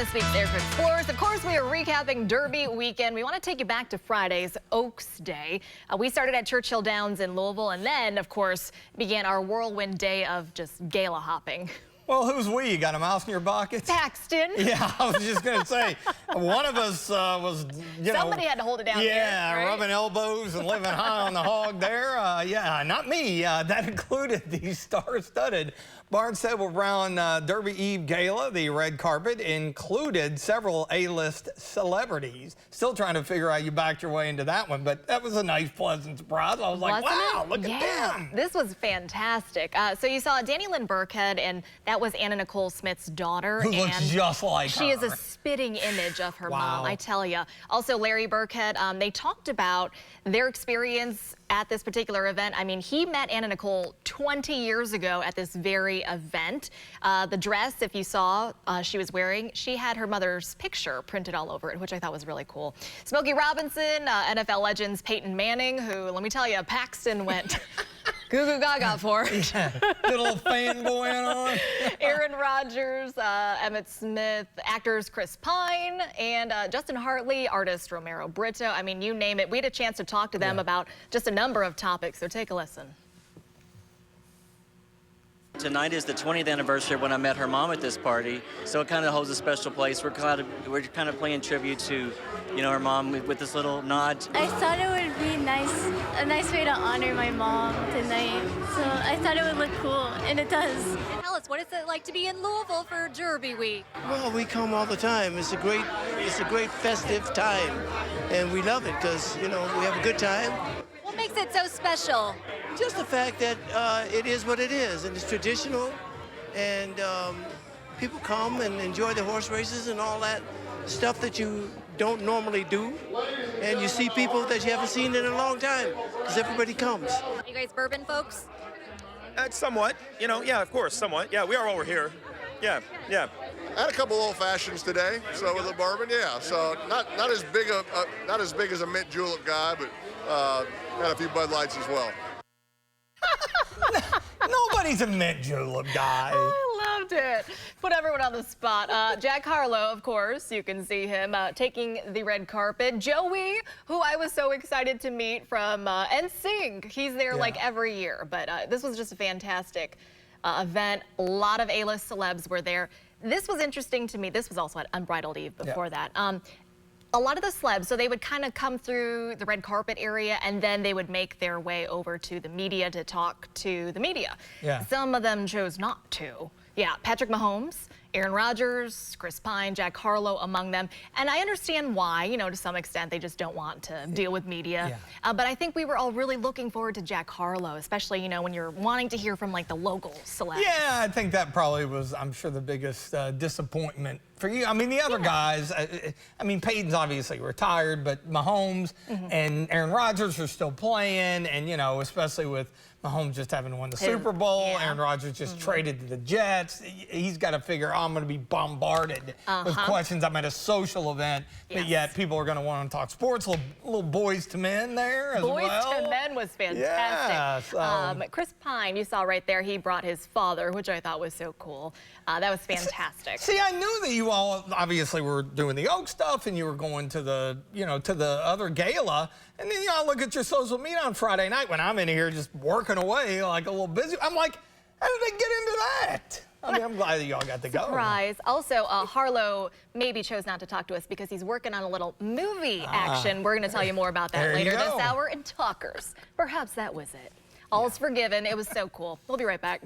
this week's Air Explorers. Of course, we are recapping Derby weekend. We want to take you back to Friday's Oaks Day. We started at Churchill Downs in Louisville, and then, of course, began our whirlwind day of just gala hopping. Well, who's we? You got a mouse in your pocket? Paxton. Yeah, I was just going to say, one of us was, Somebody had to hold it down. Yeah, there, right? rubbing elbows and living high on the hog there. Yeah, not me. That included the star-studded Barnstable Brown Derby Eve Gala. The red carpet included several A-list celebrities. Still trying to figure out you backed your way into that one, but that was a nice, pleasant surprise. I was like, wow, look at them. This was fantastic. So you saw Danny Lynn Burkhead, and that was Anna Nicole Smith's daughter. Who looks just like her. She is a spitting image of her mom, I tell you. Also, Larry Burkhead, they talked about their experience at this particular event. I mean, he met Anna Nicole 20 years ago at this very event. The dress, if you saw, she was wearing, she had her mother's picture printed all over it, which I thought was really cool. Smokey Robinson, NFL legends Peyton Manning, who, let me tell you, Paxton went goo goo gaga for. Yeah, good little fanboy on. Aaron Rodgers, Emmett Smith, actors Chris Pine, and Justin Hartley, artist Romero Brito. I mean, you name it. We had a chance to talk to them about just a number of topics, so take a listen. Tonight is the 20th anniversary of when I met her mom at this party, so it kind of holds a special place. We're kind of playing tribute to, her mom with this little nod. I thought it would be a nice way to honor my mom tonight. So I thought it would look cool, and it does. Tell us, what is it like to be in Louisville for Derby Week? Well, we come all the time. It's a great festive time, and we love it because we have a good time. What makes it so special? Just the fact that it is what it is, and it's traditional, and people come and enjoy the horse races and all that stuff that you don't normally do, and you see people that you haven't seen in a long time because everybody comes. Are you guys bourbon folks? Somewhat, yeah, of course, somewhat. Yeah, we are over here. Yeah. I had a couple old fashions today, so with a bourbon, yeah. So not as big as a mint julep guy, but got a few Bud Lights as well. Nobody's a mint julep guy. I loved it. Put everyone on the spot. Jack Harlow, of course, you can see him taking the red carpet. Joey, who I was so excited to meet from NSYNC. He's there like every year, but this was just a fantastic event. A lot of A-list celebs were there. This was interesting to me. This was also at Unbridled Eve before that. A lot of the celebs, so they would kind of come through the red carpet area, and then they would make their way over to the media to talk to the media. Yeah. Some of them chose not to. Yeah, Patrick Mahomes, Aaron Rodgers, Chris Pine, Jack Harlow among them. And I understand why, to some extent, they just don't want to deal with media. Yeah. But I think we were all really looking forward to Jack Harlow, especially, when you're wanting to hear from, like, the local celebs. Yeah, I think that probably was, I'm sure, the biggest disappointment for you. I mean, the other guys, Peyton's obviously retired, but Mahomes and Aaron Rodgers are still playing, and, especially with Mahomes just having won the Super Bowl, Aaron Rodgers just traded to the Jets. He's got to figure, I'm going to be bombarded with questions. I'm at a social event, but yet people are going to want to talk sports. Little boys to men there as well. Boys to men was fantastic. Yeah, Chris Pine, you saw right there, he brought his father, which I thought was so cool. That was fantastic. See, I knew that you all obviously were doing the Oak stuff, and you were going to the, to the other gala. And then I look at your social media on Friday night when I'm in here just working away like a little busy. I'm like, how did they get into that? I mean, I'm glad that y'all got to go. Surprise. Also, Harlow maybe chose not to talk to us because he's working on a little movie action. We're going to tell you more about that later this hour in Talkers. Perhaps that was it. All's forgiven. It was so cool. We'll be right back.